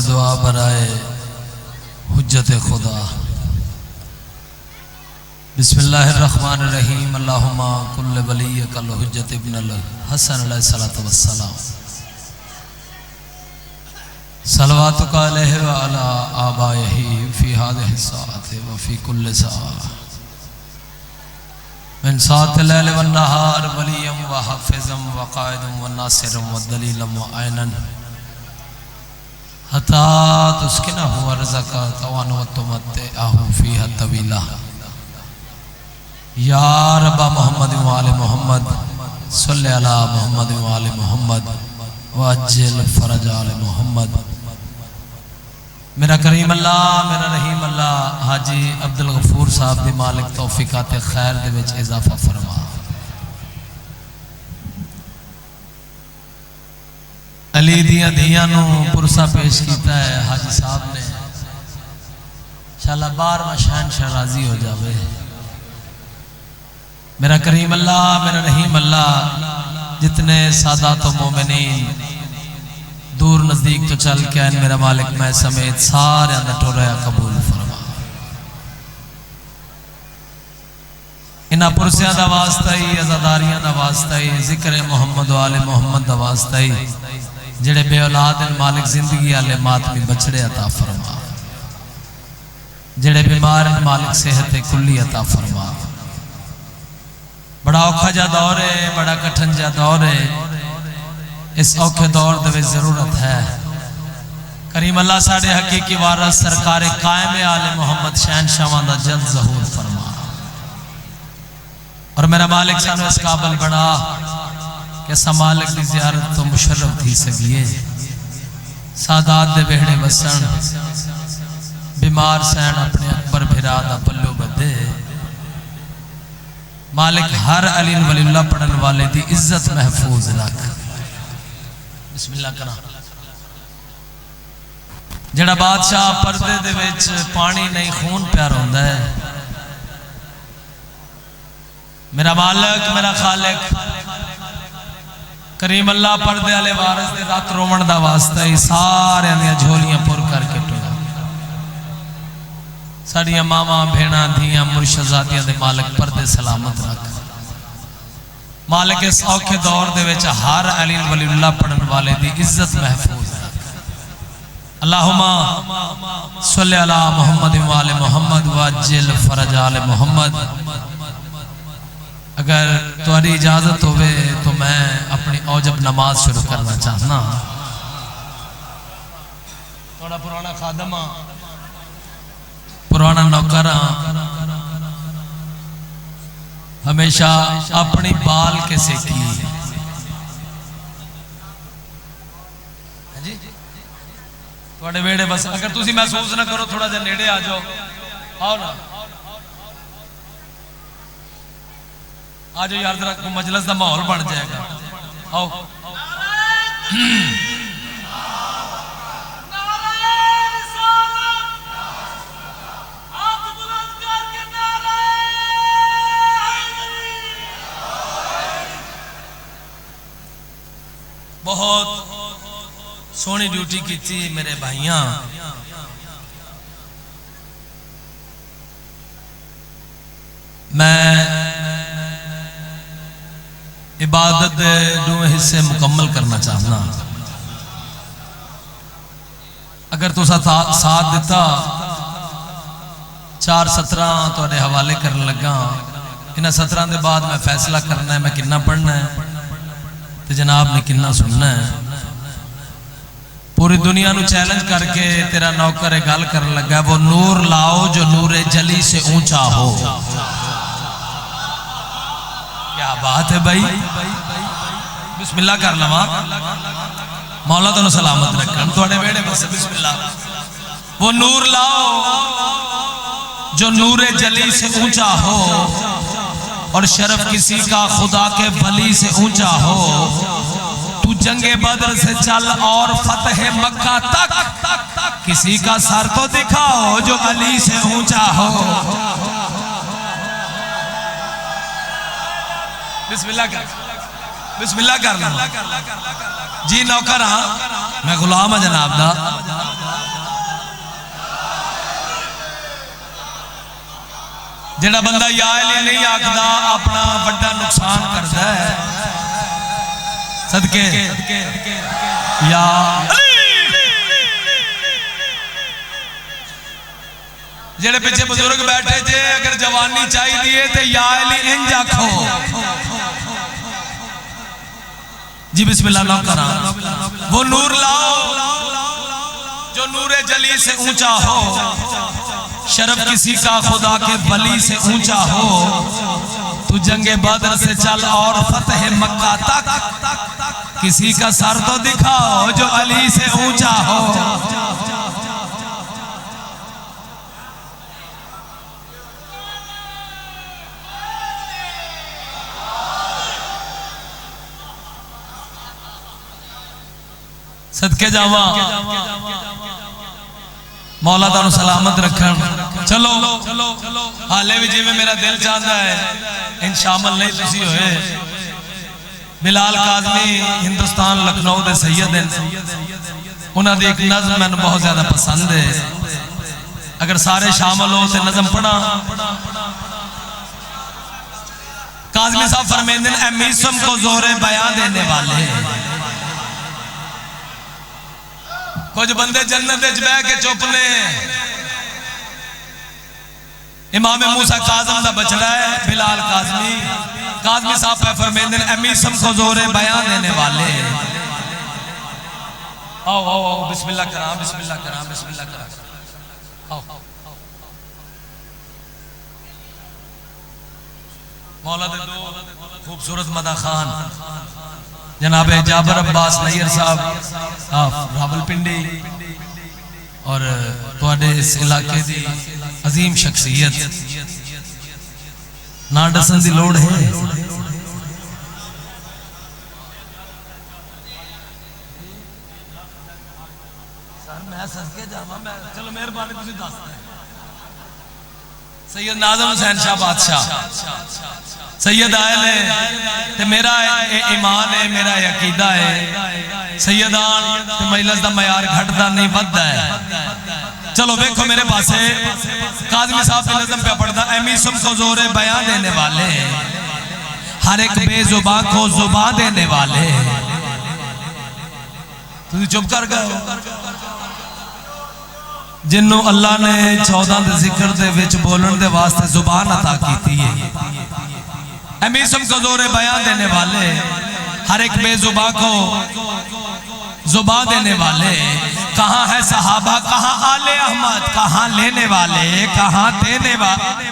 दुआ बराए हुज्जत खुदा। बिस्मिल्लाहिर्रहमानिर्रहीम। अल्लाहुम्मा कुल्ल वलिय्यकल हुज्जत इब्नुल हसन अलैहिस्सलातु वस्सलाम। सलवातुका अलैहि व अला आबाइही फी हादिहि साअति व फी कुल्लि साअ मिन साअतिल लैल वन नहार वलिय्यम व हाफिज़म व क़ाइदम व नासिरम व दलीलम व ऐनन हत्ता तुस्किनहु व रज़क़ा तवान व तुमत्तिअहु फ़ीहा तवीला। या रब्बा मोहम्मद व आले मोहम्मद सल्लि अला मोहम्मद व आले मोहम्मद व अज्जिल फ़रज आले मोहम्मद। मेरा करीम अल्लाह, मेरा रहीम अल्लाह हाजी अब्दुल गफूर साहब दी मालिक तौफीकात खैर दे विच इजाफा फरमा। अली दियां धियां नूं पुरसा पेश किया है हाजी साहब ने। इंशाअल्लाह 12वां शहंशाह राजी हो जावे। मेरा करीम अल्लाह, मेरा रहीम अल्लाह जितने सादात मोमिनीन दूर नजदीक तो चल के आए मेरा मालिक मैं समेत सारे टोरया कबूल फरमा। इन्हां पुरसियां दा वास्ता ही, अज़ादारियां दा वास्ता ही, जिक्र मोहम्मद वाले मोहम्मद दा वास्ता ही, जेड़े बे औलाद मालिक जिंदगी आले मातमी बछड़े अता फरमा, जेड़े बीमार मालिक सेहत कुल्ली अता फरमा। बड़ा औखा जा दौर है, बड़ा कठिन जा दौर है। इस औखे दौर दे जरूरत है करीम अल्लाह साढ़े हकीकी वारस सरकार कायम आले मोहम्मद शहनशाह दा जल्द ज़हूर फरमा। और मेरा मालिक सानू इस काबिल बड़ा कि असा मालिक की जियारत तो मुशर्रफ थी सकिए। सादात दे बेहड़े वसन, बीमार सैन अपने अकबर भिरा दा पल्लू बदे। मालिक हर अली वलीउल्लाह पढ़न वाले दी इज्जत महफूज रख। बिस्मिल्लाह करा। जेड़ा बादशाह पर्दे दे विच पानी नहीं खून प्यार होंदा है। मेरा मालिक, मेरा खालिक करीम अल्लाह पर्दे वाले वारिस दे रात रोवण दा वास्ता ही सारे दियां झोलियां पुर करके टोया। साड़ियां मावां भेणां धियां मुर्शदादियां दे मालिक पर्दे सलामत रख। मालिक इस औखे दौर दे विच हर अली वलीउल्लाह पढ़न वाले दी इज्जत महफूज रख। अल्लाहुम्मा सल्लि अला मोहम्मद व आले मोहम्मद व अज्जिल फ़रज आले मोहम्मद। अगर तुम्हारी इजाजत होवे तो मैं अपनी औजब नमाज शुरू करना चाहना। थोड़ा पुराना खादमा, पुराना नौकर, हमेशा अपनी बाल के सेकी थोड़े वेड़े बस। अगर तुसी महसूस ना करो थोड़ा जा नेड़े आ जाओ। आओ ना, आ जाओ यार, जरा मजलिस का माहौल बन जाएगा। आओ बहुत सोहनी ड्यूटी की थी मेरे भाइयों। मैं इबादत दो हिस्से मुकम्मल करना चाहना। अगर तुसा साथ दिता 4 17 तुहाडे हवाले करन लगा। इन्हां 17 के बाद मैं फैसला करना है मैं कितना पढ़ना है तो जनाब ने कितना सुनना है। पूरी दुनिया नू चैलेंज करके तेरा नौकर गल कर लगा, वो नूर लाओ जो नूरे जली से ऊंचा हो। क्या बात है भाई। बिस्मिल्लाह कर लवा, मौला तुहानू सलामत रखन थोड़े वेड़े बस। बिस्मिल्लाह। वो नूर लाओ जो नूरे जली से ऊंचा हो और शरफ किसी का खुदा के वली से ऊंचा हो। तू जंगे बद्र से चल और फतह मक्का तक किसी का सर तो दिखाओ जो अली से ऊंचा हो। बिस्मिल्लाह कर, बिस्मिल्लाह कर लो जी। नौकर हाँ, मैं गुलाम है जनाब दा। जेड़ा बंदा या अली नहीं आखदा अपना बड़ा नुकसान करता है। सदके या अली जेड़े पीछे बुजुर्ग बैठे जे अगर जवानी चाहिए तो या अली इंज आखो जी बिस्मिल्लाह ना करा। वो नूर लाओ जो नूरे जली से ऊंचा हो, शरफ किसी का खुदा के वली से ऊंचा हो। तू जंगे बदर से चल और फतेह मक्का तक किसी का सर तो दिखाओ जो अली से ऊंचा हो। सदके जावा मौला तानू सलामत रखन। चलो हाले भी जिवें मेरा दिल चाहता है इन शामिल नहीं तुसी होए। बिलाल काज़मी हिंदुस्तान लखनऊ दे सैयद हैं, उन्हां दी एक नज़म मैनू बहुत ज्यादा पसंद है। अगर सारे शामिल हो तो नज़म पढ़ा। काज़मी साहब फरमाते हैं, ए मीसम को जोरे बयां देने वाले कुछ बंदे जन्नत बह के चुप ने। इमाम मूसा काज़म दा बछड़ा है बिलाल काज़मी। काज़मी साहब पे फरमाते हैं, मीसम को जोरे बयां देने वाले। आओ आओ आओ बिस्मिल्लाह करा बिस्मिल्लाह करा बिस्मिल्लाह करा। आओ मौला दे दो खूबसूरत मदा खान जनाब जाबर अब्बास नैयर साहब रावलपिंडी और तुहाडे इस इलाके की अजीम शख्सियत ना दसन की लोड़ है। चलो मेहरबानी तुसीं दस सैयद नाज़म हुसैन शाह बादशाह सैयद आए ने ते मेरा ईमान है मेरा अकीदा है सैयदान ते मजलिस दा मयार घटदा नहीं वधदा है। चलो देखो मेरे पासे काज़मी साहब की नज़म पे पढ़दा। मीसम को जोरे बयां देने वाले हर एक बेजुबान को जुबान देने वाले। तुम चुप कर गए जिन्हों अल्लाह ने 14 दे जिक्र दे विच बोलण दे वास्ते जुबान अता की है। मीसम को जोरे बयां देने वाले हर एक बेजुबा को जुबान देने वाले। कहाँ है सहाबा कहाँ आले अहमद कहाँ लेने वाले कहाँ देने वाले।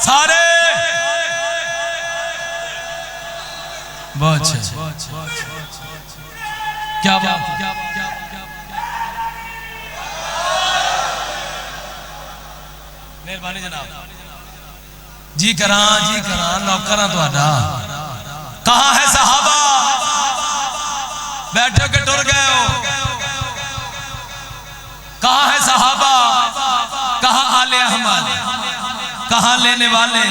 सारे बहुत अच्छा क्या बात मेहरबानी जनाब जी करा नौकरा तुहाडा। कहाँ है सहाबा बैठे के टुर गए हो। कहाँ है सहाबा कहाँ आले अहमद कहाँ लेने वाले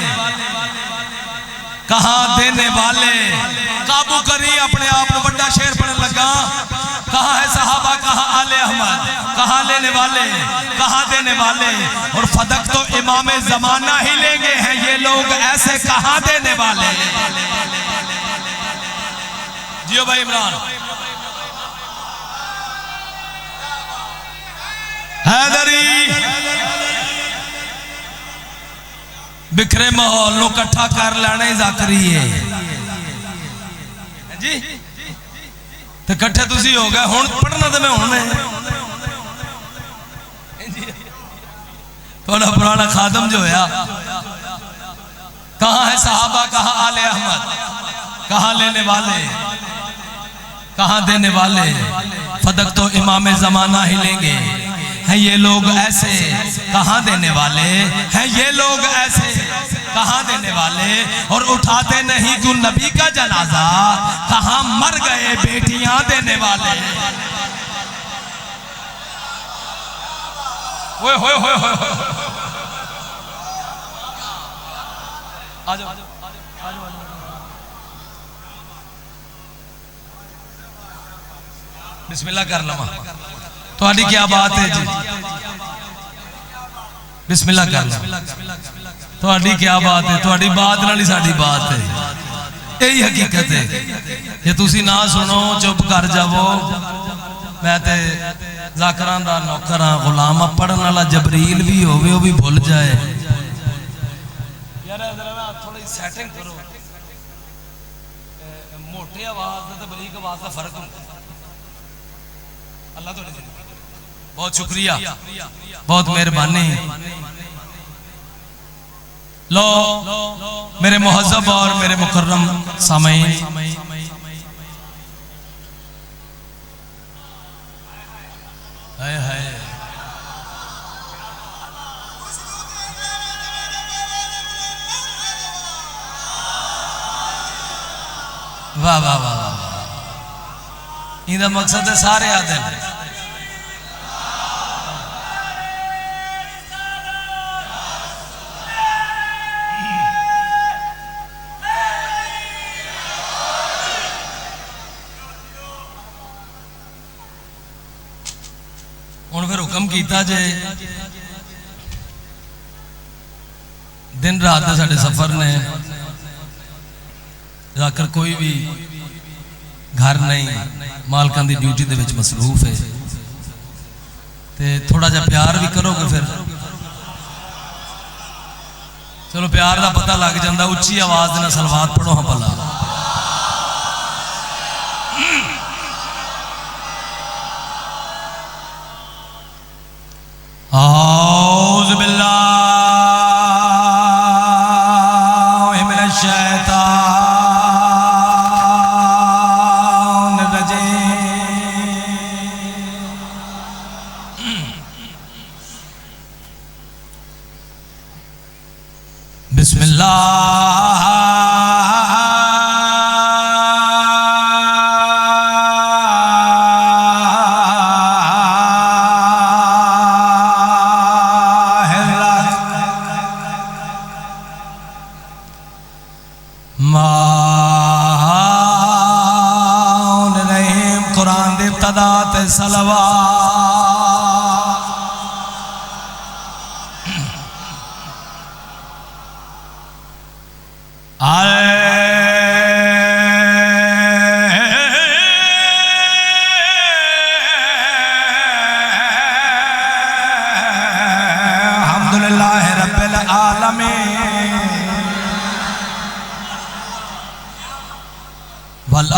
कहाँ देने वाले। काबू करी अपने आप को बड़ा शेर पढ़ने लगा। कहाँ है सहाबा कहाँ आले अहमद कहाँ लेने वाले कहाँ देने वाले। और फदक तो इमाम जमाना ही लेंगे हैं ये लोग ऐसे कहाँ देने वाले। जियो भाई इमरान हैदरी बिखरे माहौल नु इकट्ठा कर लेना ही जाकरी है जी। तो इकट्ठे तुसी हो गए हुण पढ़ना तो मैं हुण थोड़ा पुराना खादम जो है। कहाँ है सहाबा कहाँ आले अहमद कहाँ लेने वाले कहाँ देने वाले। फदक तो इमाम जमाना ही लेंगे हैं ये लोग ऐसे कहाँ देने वाले हैं ये लोग ऐसे कहाँ देने वाले। और उठाते नहीं क्यों नबी का जनाजा कहाँ मर गए बेटियां देने वाले। ओए होए होए होए आजो बिस्मिल्लाह कर लवा। थोड़ी क्या बात है जी बिस्मिल्लाह कर लो। थोड़ी क्या बात है, थोड़ी बात नाल ही साडी बात है, यही हकीकत है। जे तुसी ना सुनो चुप कर जावो, मैं ते ज़ाकरां दा नौकर हां, गुलाम हां, पढ़न वाला जबरील भी होवे, वो भी भूल जाए। यार थोड़ी सेटिंग करो, मोटे आवाज ते बरीक आवाज का फर्क होता है। अल्लाह तो बहुत शुक्रिया, बहुत मेहरबानी। लो मेरे मुहज़्ज़ब और मेरे मुकर्रम सामईन, हाय हाय वाह वाह वाह वाह, इनका मकसद है सारे आदे। हुण फिर हुक्म किया जे दिन रात के साडे सफर ने, जाकर कोई भी घर नहीं, मालकां दी ड्यूटी दे विच मसरूफ है, ते थोड़ा जा प्यार भी करोगे फिर चलो प्यार का पता लग जाता। उच्ची आवाज ना सलवात पढ़ो हाँ भला। औज़ु बिल्लाहि मिनश शैतानिर रजीम। बिस्मिल्लाह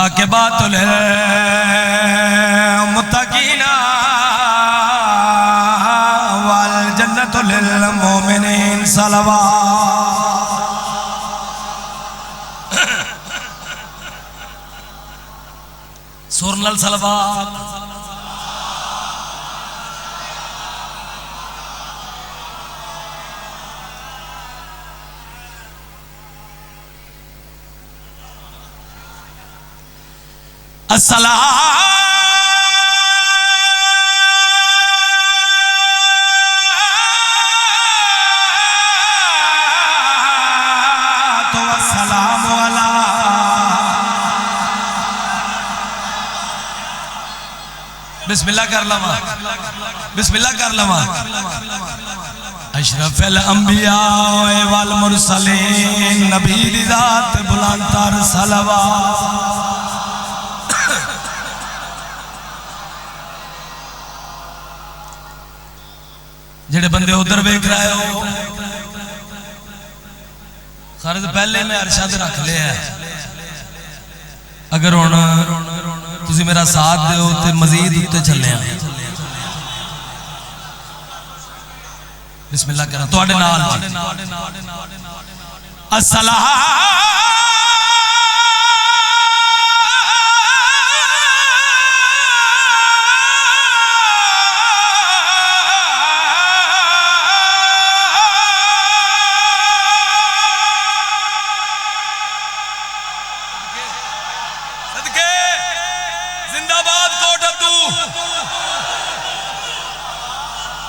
आक़िबतुल मुत्तक़ीना वल जन्नतु लिल मोमिनीन। सलवात सुर नाल सलवात। अस्सलातु वस्सलामु अला बिस्मिल्लाह कर लवा, बिस्मिल्लाह कर लवा। अशरफुल अंबिया वल मुरसलीन, नबी दी ज़ात बुलंदतर सलवात। जेड़े बंदे उधर वेख रहे हो, खर्च पहले मैं अरशद रख लिया। अगर हुण तुसी मेरा साथ दो तो मजीद उत्ते चले। बिस्मिल्लाह करा तुहाडे नाल। अस्सलाम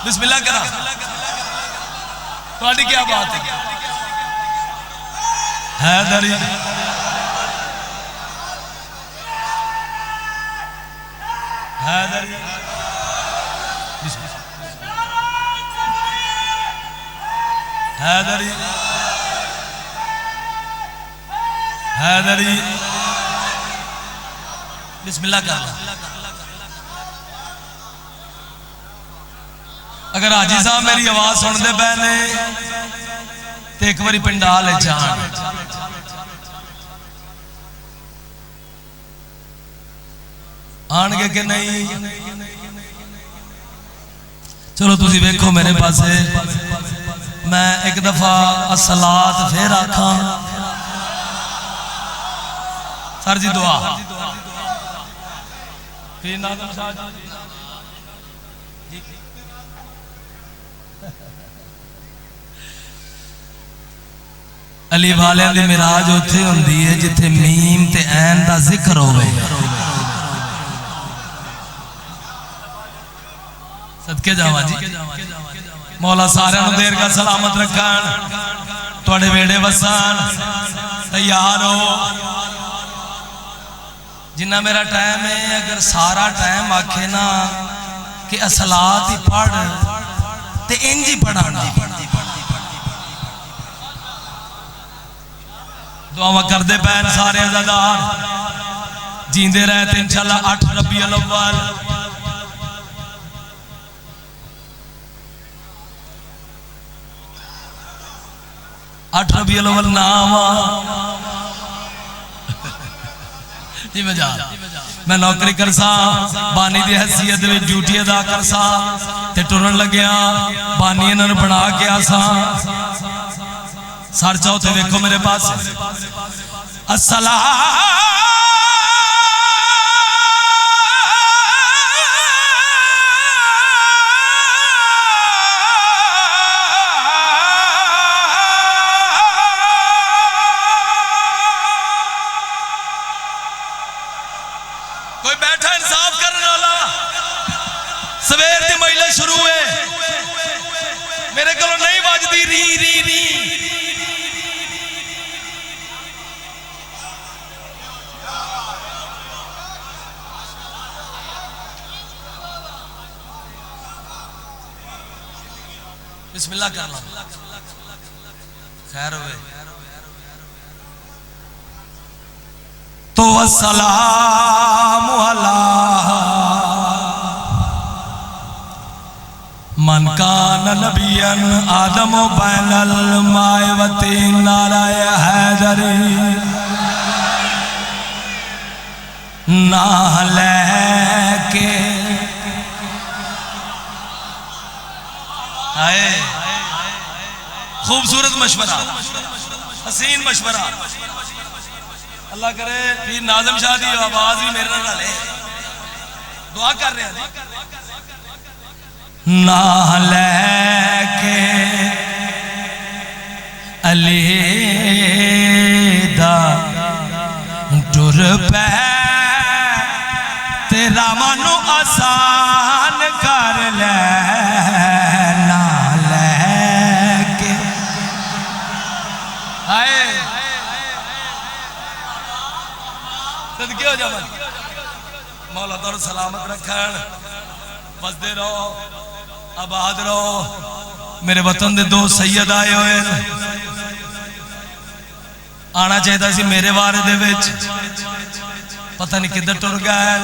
बिस्मिल्लाह करा। थोड़ी क्या बात है? हैदरी हैदरी हैदरी हैदरी बिस्मिल्लाह कर ला। अगर हाजी साहब मेरी आवाज सुनते पे ने तो एक बारी पंडाल जान आनगे कि नहीं। चलो तुसी वेखो मेरे पास, मैं एक दफा असलात फिर आखा। सर जी दुआ फिर नाज़म साहब जी। अली वाले दी मिराज उत्थे हुंदी है जिथे मीम ते ऐन दा जिक्र होवे। सदके जावा जी। मौला सारे देर का सलामत रखन, तुहाडे वेड़े वसन। तैयार हो? जिन्ना मेरा टाइम है, अगर सारा टाइम आखे ना कि असलात ही पढ़ ते इंज ही पढ़ाना। दुआवा करते पैन सारे अज़ादार, जींदे रहे तो इंशाअल्लाह 8 रबीउल अव्वल। रबीउल अव्वल नाम जी। मैं नौकरी करसा, बानी की हैसियत में ड्यूटी अदा करसा ते टुरन लग्या बानी इन्होंने बना के आसा। सर चाहो तो देखो मेरे पास। अस्सलाम सवेर की महिला शुरू है, मेरे को नहीं बजती री री री। बिस्मिल्लाह कर लो, खैर हुए तो अस्सलाम अला मन कान नबियन आदम बैनल मायवती नाराय हैदरी ना लेके आए। खूबसूरत मशवरा, हसीन मशवरा। अल्लाह करे फिर नाज़म शाह की आवाज भी मेरे नाल है। दुआ कर रहे हैं ना लेके अली दा टुर पै तेरा मनु आसान कर ले। ना लेके आए सदके हो जावन। मौला तोर सलामत रखन, बसदे रहो, आबाद रहो। मेरे वतन दे दो सैयद आए हुए, आना चाहिए सी मेरे बारे दे विच, पता नहीं किधर टुर गए।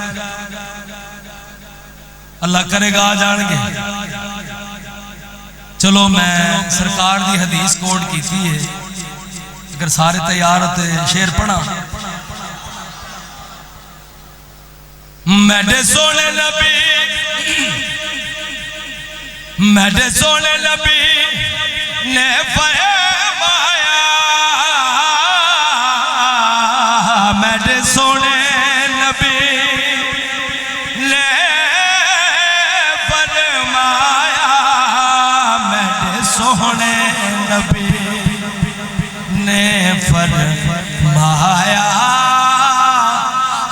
अल्लाह करेगा आ जाएंगे। चलो मैं सरकार की हदीस कोट की है, अगर सारे तैयार होते शेर पढ़ा। मेरे सोने नबी, मेरे सोने नबी ने फरमाया, मेरे सोने नबी ने फरमाया, मेरे सोने नबी ने फरमाया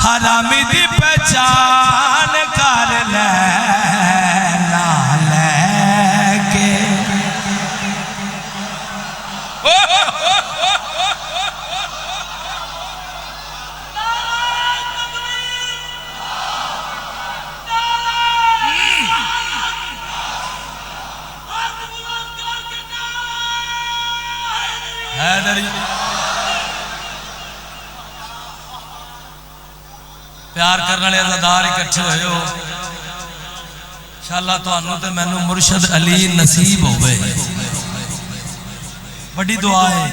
हरामी दी पहचान कर ले। ना लेके हैदरी प्यार करने वाले अज़ादार इकट्ठे होए हो इंशाअल्लाह तुहानू ते मैनू मुर्शद अली नसीब होवे बड़ी दुआ है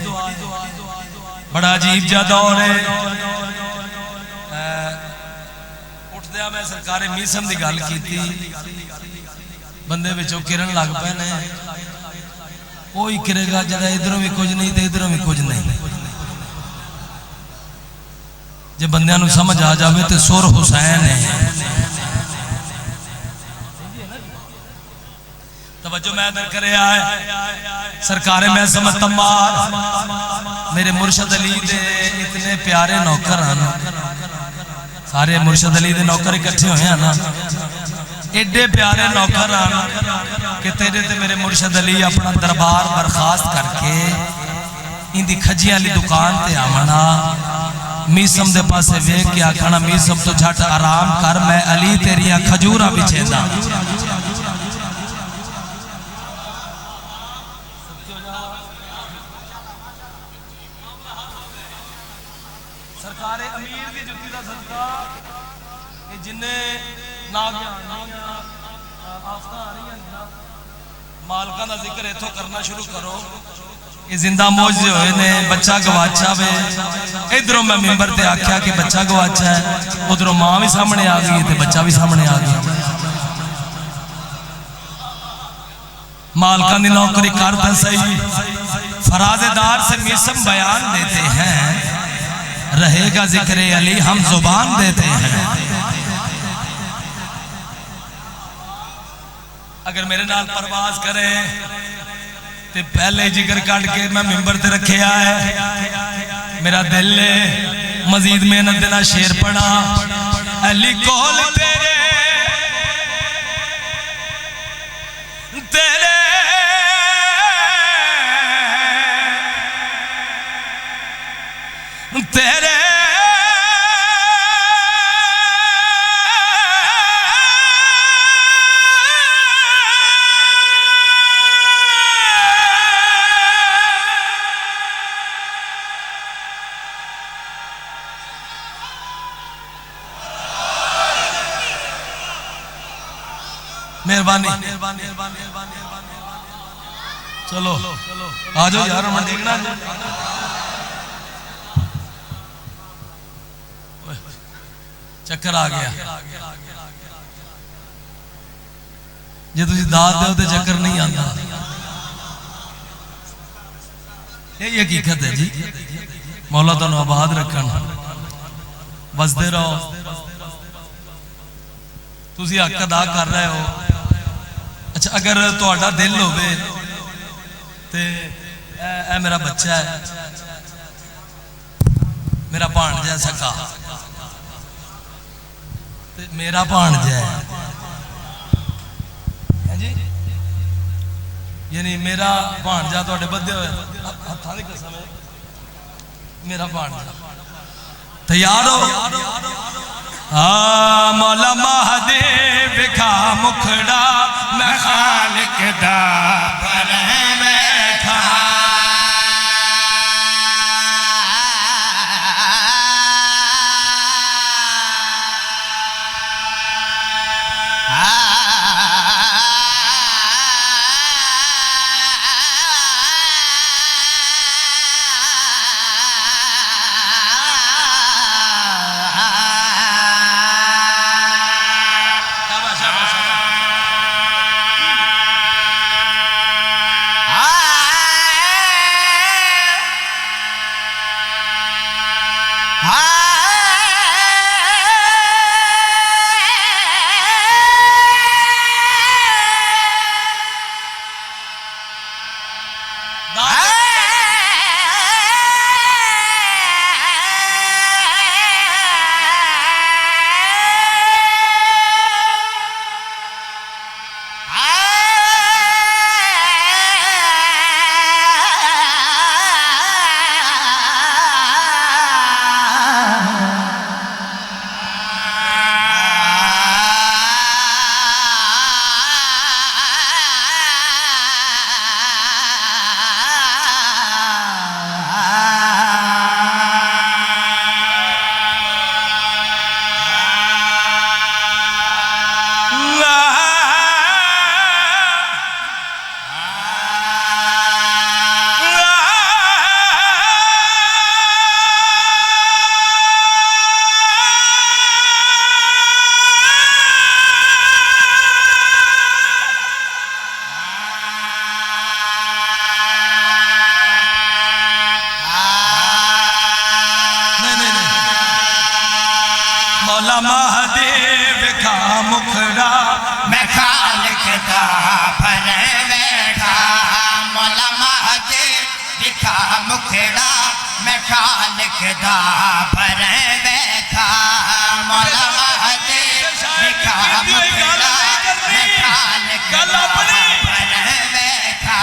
बड़ा अजीब जा दौर है उठदिया मैं सरकार मीसम की गल की बंदे विचों किरण लग पे ने वो ही किरेगा जरा इधरों भी कुछ नहीं तो इधरों भी कुछ नहीं जब बंदियां नू समझ आ जाए तो सुर हुसैन है तवज्जो मैं इधर करे आए सरकारे मैं समझ तमार मेरे मुर्शद अली दे इतने प्यारे नौकर हैं सारे मुर्शद अली दे नौकर इकट्ठे हुए हैं ना एडे प्यारे नौकर हैं कि तेरे ते मेरे मुर्शद अली अपना दरबार बर्खास्त करके इंदी खजियां वाली दुकान ते आवना मीसम दे पासे वेख के आखना मीसम तो झट आराम कर मैं अली तेरिया खजूरा बिछेदा सरकारे अमीर की जुत्ती दा सदका ये जिन्ने मालका का जिक्र इथों करना शुरू करो ये जिंदा मौजे होए ने बच्चा गवाचा वे इधरों मैं मिंबर ते आख्या कि बच्चा गवाचा है उधरों मां भी सामने आ गई ते बच्चा भी सामने आ गया मालका की नौकरी करता सही फराजेदार से मिसम बयान देते हैं रहेगा जिक्र अली हम जुबान देते हैं अगर मेरे नाल परवाज करे ते पहले जिक्र काट के मैं मिंबर ते रखे है मेरा दिल है मजीद मेहनत देना शेर पढ़ा अली कोल तेरे तेरे तेरे मेहरबानी चलो आ जाओ यार मैं देखना चक्कर आ गया जे तुम दाद दो तो चक्कर नहीं आता यही हकीकत है जी मौला तुहानू आबाद रखन बसते रहो तुसी हक अदा कर रहे हो अच्छा अगर तुहाडा दिल होवे ते ए मेरा बच्चा है मेरा भाणजा सका ते मेरा भाणजा है जी यानी मेरा भाणजा तुहाडे बद्धे होए हत्थां दी कसम है मेरा भाणजा तैयार हो मौला महादेव का मुखड़ा मैं खालिक दा बैठा मौला महदी विखा मुखड़ा मैं खालिक दा भर बैठा मौला महदी विखा मुखड़ा मैं खालिक दा भर बैठा मौला महदी विखा मुखड़ा मैं खालिक दा भर बैठा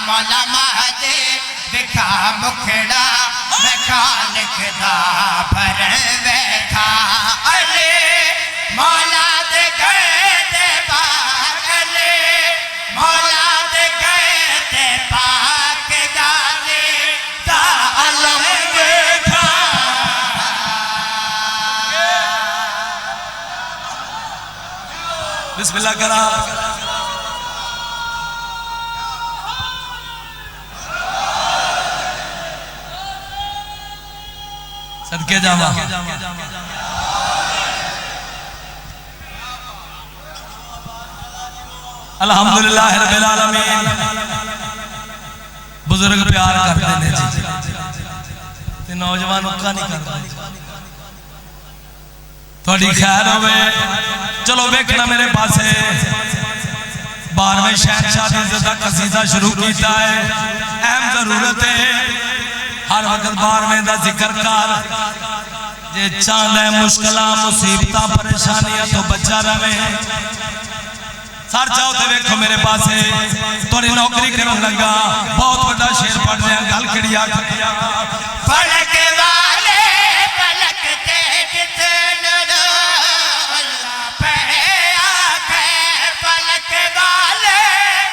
मौला महदी विखा मुखड़ा मैं खालिक दा भर बैठा अरे मौला दे गए दे पागले मौला दे गए दे पाक गाने दा अलम देखा बिस्मिल्लाह करा सदके जावा अल्हम्दुलिल्लाह रब्बिल आलमीन बुजुर्ग प्यार करते ने जी ते नौजवान उक्का नहीं करते थोड़ी खैर होवे चलो देखना मेरे पासे 12वें शहंशाह दी इज्जत दा कसीदा शुरू कीता है अहम जरूरत है हर वक्त 12वें दा जिक्र कर जे चाहता है मुश्किलां मुसीबतां परेशानियां तो बचा रहे सर जाओ तो देखो मेरे पास थोड़ी नौकरी करने लगा बहुत बड़ा शेर पढ़ रहा गल कड़ी आ फलक वाले फलक तेज से अल्लाह पे आके फलक वाले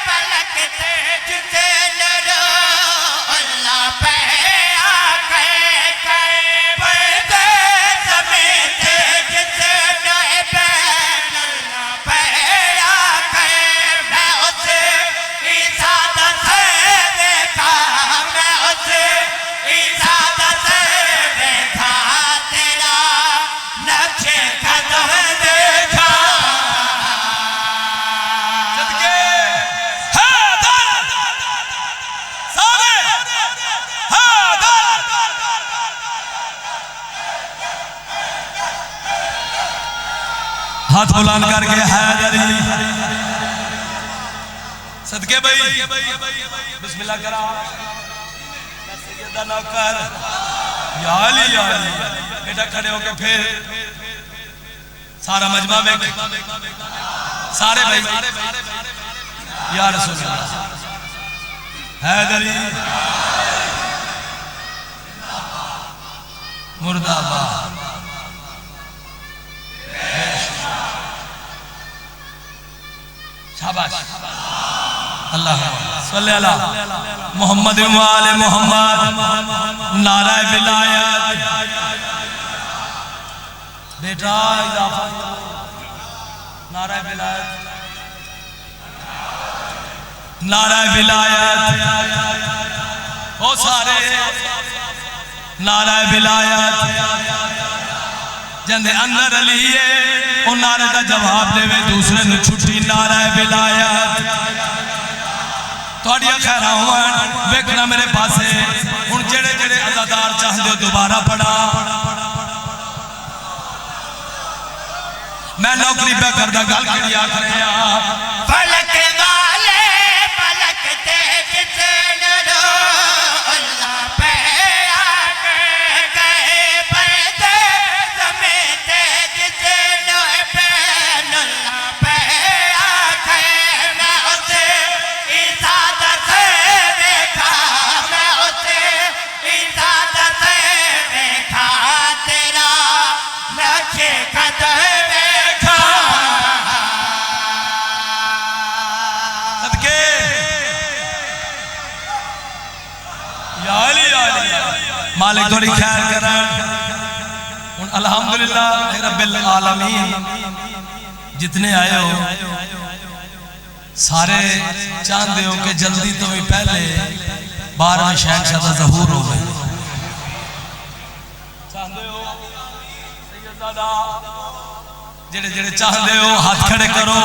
फलक तेज से अल्लाह पे आके पैदे समेत जिसे नए बैन अल्लाह पे आके मैं उसे इजाजत से देखा मैं उसे इजाजत से देखा तेरा नक्शे कदम देखा सदके हैदर सारे हैदर हाथ बुलंद करके हैदरी सदके भाई बिस्मिल्लाह करा सैयदा नौकर या अली बेटा खड़े होके फिर सारा मजमा में सारे भाई या रसूल अल्लाह हैदरी मुर्दाबाद शाबाश अल्लाह सल्ले अला मोहम्मद वाले मोहम्मद नारा विलायत बेटा इजाफा नारा विलायत नारा विलायत ओ सारे नारा विलायत जंदे अंदर अली है ओ नारे का जवाब देवे दूसरे नु छुट्टी नारा विलायत थोड़िया खैर वेखना मेरे पासे हुण जेड़े जेड़े अज़ादार चाहते हो दोबारा पढ़ा मैं नौकरी पे करदा गल करी आख रहे फलक वाले फलक तेज से अल्लाह पे आके गए पैदे समेत जिसे नए बैन अल्लाह पे आके मैं उसे इजाजत से देखा मैं उसे इजाजत से देखा तेरा नक्शे कदम देखा मालिक थोड़ी खैर करा अल्हम्दुलिल्लाह रब्बिल आलमीन जितने आए हो सारे चाहते हो कि जल्दी तो भी पहले 12वें शहंशाह का ज़हूर हो गए जेड़े जेड़े चाहते हो हाथ खड़े करो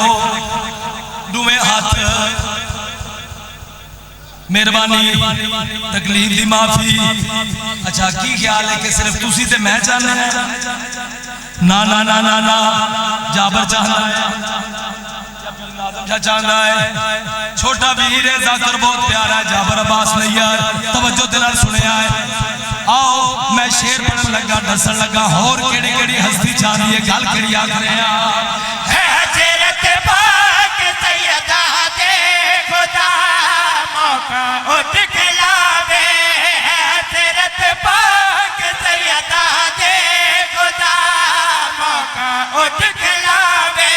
दुवे हाथ मेहरबानी तकलीफ दी माफी अच्छा की ख्याल है कि सिर्फ तुसी ते मैं चाहना ना ना ना ना ना जाबर चाहता है, चाहता है। छोटा वीर है जाकर बहुत प्यारा है जाबर अब्बास नैयर, तवज्जो दिल नाल सुनिया है। आओ मैं शेर पढ़न लगा दसन लगा होर केड़ी केड़ी हस्ती चाहती है गल केड़ी आख रहे हैं हजरत पाक सैयदा दे खुदा मौका उठ खिलावे, हजरत पाक सैयदा दे खुदा मौका उठ खिलावे,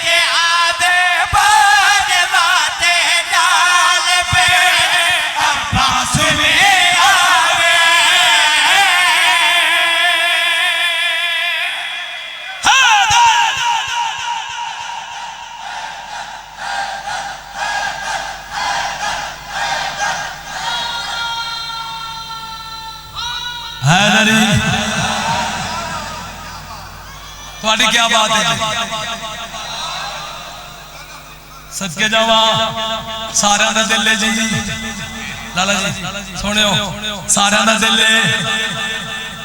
जे आदे बार बाते डाल पे अब्बास में आवे। हैदरी थोड़ी क्या बात है जी, सदके जावा सारे का दिल है जी। लाला जी सुनियो सारे का दिल है,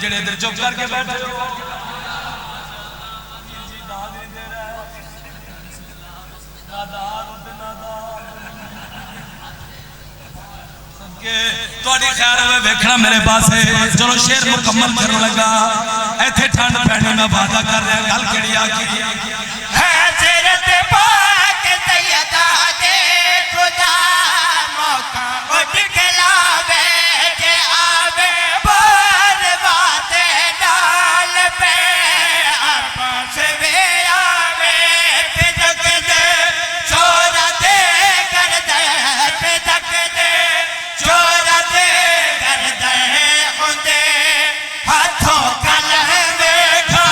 जेड़े इधर चुप करके बैठे थोड़ी खैर होवे वेखना मेरे पास है। चलो शेर मुकम्मल करने लगा, इत्थे ठंड पैनी मैं वादा कर रहा गल केड़ी आखी हजरत पाक सैयदा दे खुदा मौका उठ खिलावे, जे आवे बार बाते डाल पे अब्बास में आवे, पिदक दे छोरा दे कर दे, पिदक दे छोरा दे कर दे उंदे हाथों कलह देखा।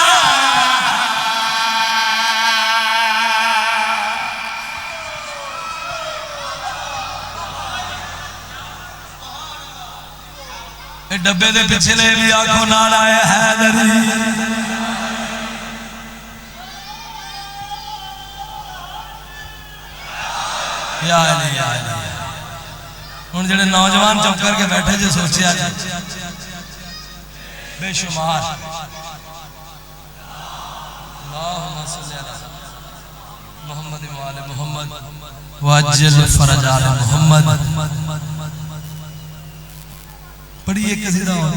डब्बे दे पिछले भी आंखों नाल आया हैदरी। या अली या अली हुण जेड़े नौजवान चुप करके बैठे जो सोचिया बेशुमार अल्लाहुम्मा सल्ली अला मुहम्मद व आले मुहम्मद वअज्जल फरज आले मुहम्मद। बड़ी एक कसीदा हो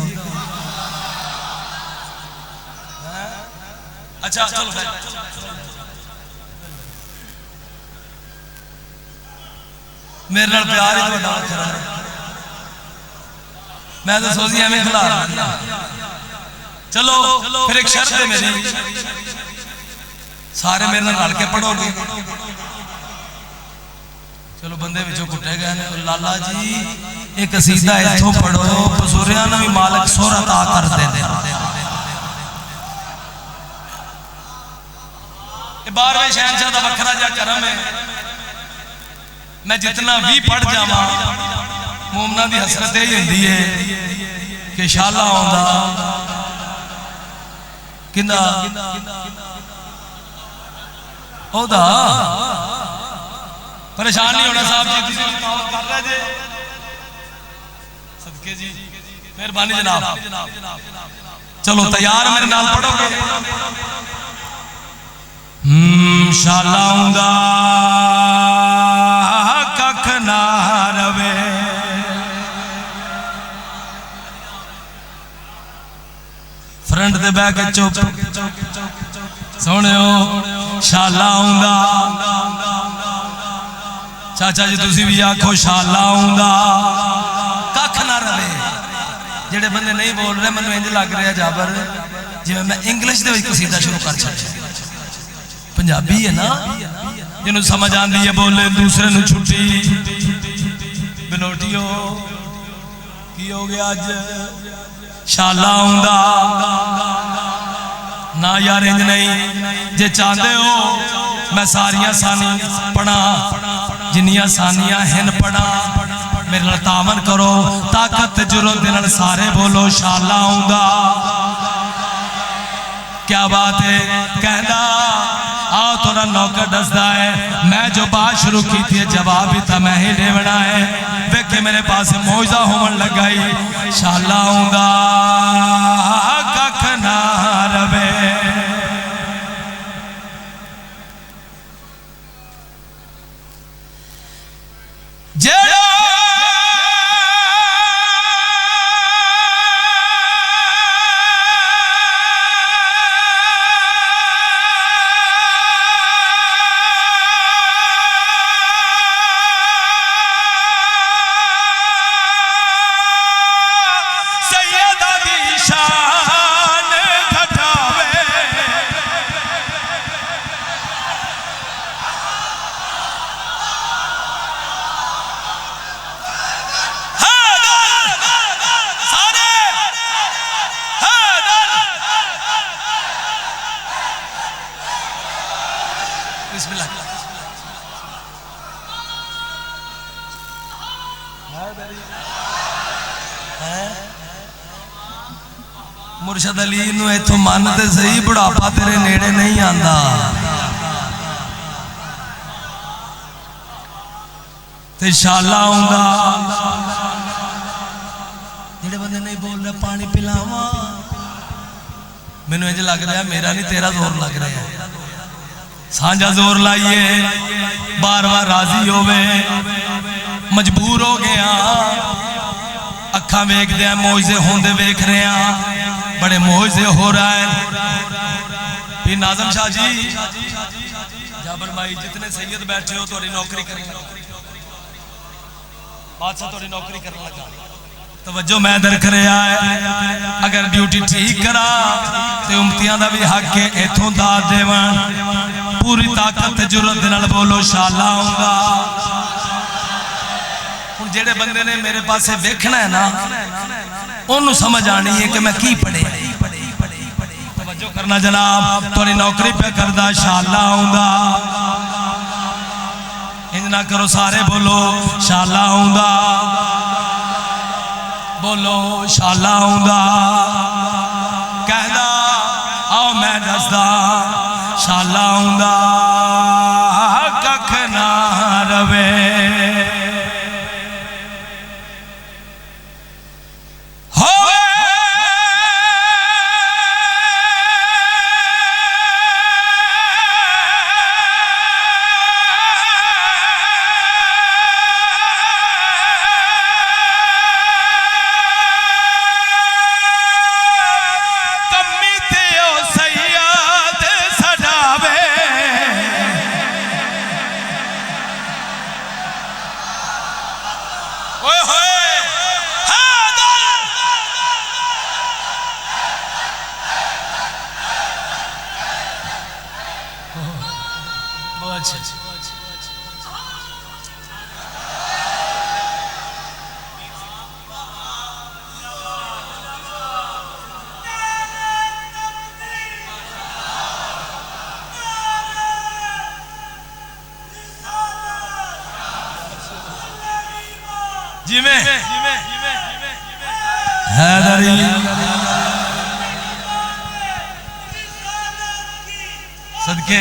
अच्छा चलो मेरे नाल प्यार ही बड़ा करा, मैं तो सोची एवं खिला। चलो फिर एक शर्त है मेरी, सारे मेरे नाल के पढ़ोगे। चलो बंदे विचों कुटे गए ने लाला जी एक कसीदा इथों पढ़ो, बजुर्गों ने भी मालिक सोहरा अता कर देंदे। 12वें शहनशाह दा वखरा जा करम है, मैं जितना भी पढ़ जावा मोमना की हसरत यही होंदी है कि शाला आउंदा किंदा ओदा परेशान नहीं होना साहब जी, किसी की दावत कर रहे जे सदके जी मेहरबानी जनाब। चलो तैयार मेरे नाल पढ़ोगे। शाला आउंदा कख ना रवे, फ्रंट दे बैक चुप सुनियो शाला आउंदा। चाचा जी तुसी भी आखो शाला आउंदा कख ना रवे। जेड़े बंदे नहीं बोल रहे मैनूं इंज लग रहा जाबर जिवें मैं इंग्लिश दे विच कसीदा शुरू कर छड्डिया। पंजाबी है ना जिन्हों समझ आती है बोले दूसरे नूं छुट्टी बिलोटियो की हो गया अज शाला आउंदा ना यार इंज नहीं। जे चाहते हो मैं सारिया सानी पढ़ा, जिन्नियां सानियां हिन पढ़ा, मेरे नाल तावन करो, ताकत जुर्रत दे नाल सारे बोलो शाला आउंदा। क्या बात है कहना आओ थोड़ा नौकर दसदा है, मैं जो बात शुरू की थी जवाब भी था मैं ही लेवना है। वेखे मेरे पास मौजा होवन लगाई शाला आउंदा कख ना रवे। जेड़ा मुर्शद अली नूं इथों मन ते सही, बुढ़ापा तेरे नेड़े नहीं आंदा। ते शाला आउंदा। जेड़े बंदे नहीं बोल रहे पानी पिलावा, मैनूं इंज लग रहा मेरा नहीं तेरा जोर लग रहा है। सांझा जोर लाइए, बार बार राजी होवे, मजबूर हो गया। अखा वेखदे मौजे होंदे वेख रहे हैं, बड़े मौजे हो रहा है। फिर नाजम शाह जी, जाबर भाई, जितने सैयद बैठे हो थोड़ी नौकरी करेंगे, बादशाह थोड़ी नौकरी करने लगा। तवज्जो मैं दर करे है, अगर ड्यूटी ठीक करा तो उम्मतियां दा भी हक है इथों दाद देवन। पूरी ताकत ते जुर्रत दे नाल बोलो शाला आऊंगा। हुण जेड़े बंदे ने मेरे पासे देखना है ना, उन्होंने समझ आनी है कि मैं की पढ़े। तवज्जो करना जनाब, थोड़ी नौकरी पे करदा शाला आऊंगा। इंज ना करो, सारे बोलो शाला आऊंगा, बोलो शाला आऊंगा। कहदा आओ मैं दसदा शाला आऊंगा, कख ना रवे। सदके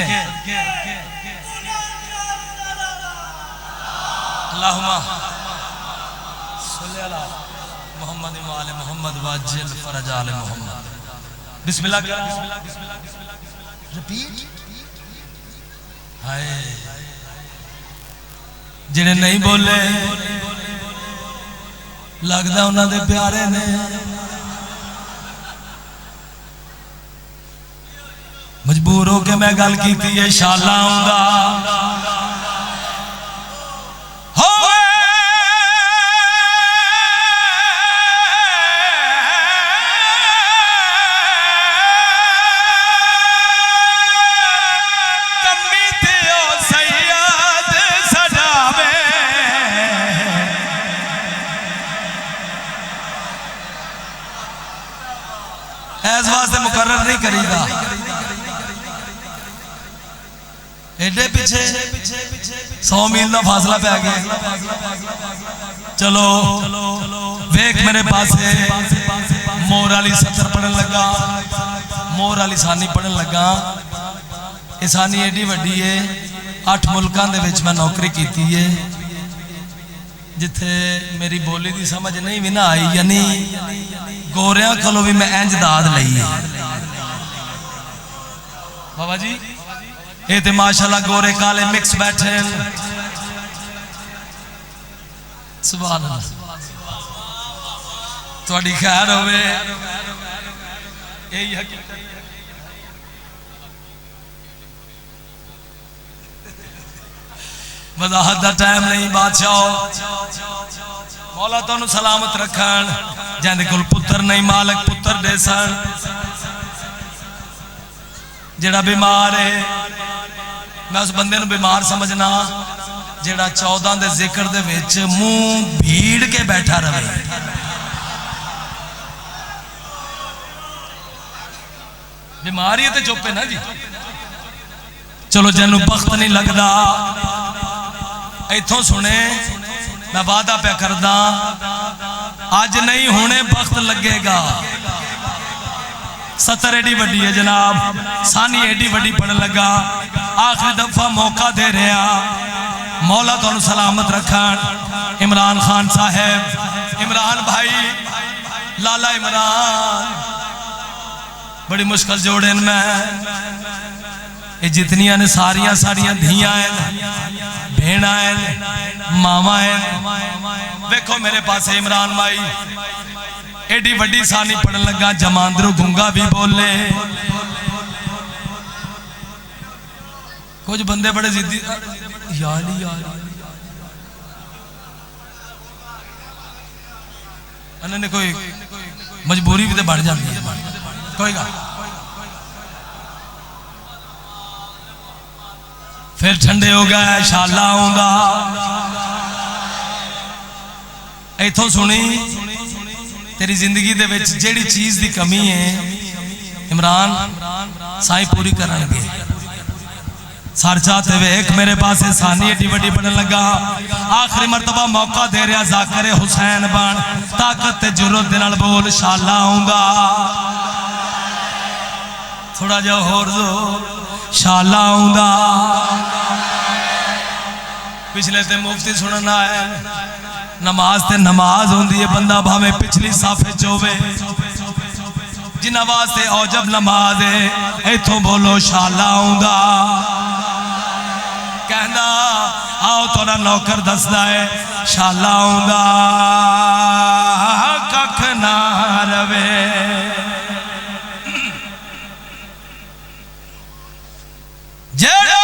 अल्लाहुम्मा सल्ली अला मुहम्मद व आले मुहम्मद वाजिल फरज आले मुहम्मद। बिस्मिल्लाह रिपीट। हाय जिन्हें नहीं बोले लगदा उन्हां दे प्यारे ने। मजबूर हो के मैं गल की थी, शाला आऊंगा। कमी थे ओ सैयद सजावे, इस वास्ते मुकर्रर नहीं करीदा। एडे पीछे 100 मील का फासला पै गया। चलो वेख मेरे पास मोर वाली सतर पढ़न लगा, मोर वाली सानी पढ़न लगा। ये सानी एडी वड्डी है, 8 मुल्कां दे विच मैं नौकरी की है। जिथे मेरी बोली की समझ नहीं भी ना आई, यानी गोरियां कोलों भी मैं इंज दाद लई है। बाबा जी ये तो माशाल्लाह गोरे काले मिक्स बैठे। सुभान अल्लाह थोड़ी खैर होवे यही हकीकत वजाहत का टाइम नहीं बादशाह मौला तुहानू सलामत रखन जिंदे कोल पुत्र नहीं मालक पुत्र दे सन जेड़ा बीमार है मैं उस बंदे नू बीमार समझना जेड़ा 14 दे जिक्र दे विच मुंह भीड़ के बैठा रहे बीमारी तो चुप है ना जी चलो जिन्हों बख्त नहीं लगता इथों सुने मैं वादा पे करदा अज नहीं होने बख्त लगेगा सतर एडी वड्डी है जनाब सानी एडी वड्डी पढ़न लगा आखिरी दफा मौका दे रहा मौला तुहानू सलामत रखन इमरान खान साहब इमरान भाई लाला इमरान बड़ी मुश्किल जोड़े मैं ये जितनिया ने सारिया सारिया धियां भेड़ मावा देखो मेरे पास इमरान माई एडी वड्डी सानी पढ़न लगा जमांदरू गुंगा भी बोले कुछ बंदे बड़े जिद्दी यार इन्होंने कोई मजबूरी भी तो बढ़ जाती है कोई गल फिर ठंडे हो गए शाला आऊंगा इथों सुनी तेरी जिंदगी दे विच जेड़ी चीज की कमी है इमरान साई पूरी करनगे सर चाहते वेख मेरे पास सानी एडी वड्डी पढ़न लगा आखिरी मरतबा मौका दे रहा जाकर हुसैन बन ताकत ते जुर्रत दे नाल बोल शाला आऊंगा थोड़ा जा होर दो शाला आऊंगा पिछले ते मुफ्ती सुनन आया नमाज ते नमाज होंदी है बंदा भावे पिछली साफे च होवे जिन्हां वास्ते औजब नमाज है इथों बोलो शाला आऊंगा कहना आओ थोड़ा नौकर दसदा है शाला आऊंगा कख ना रवे जेड़ा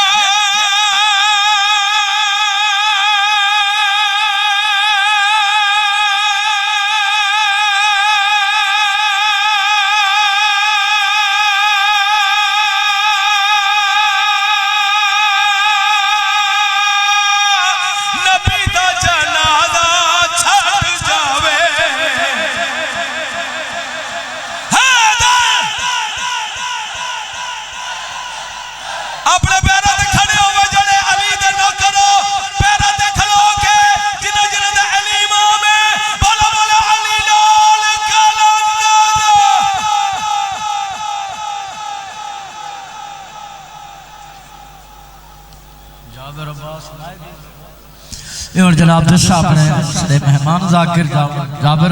और जनाब साहब ने मेहमान जाकिर जाबिर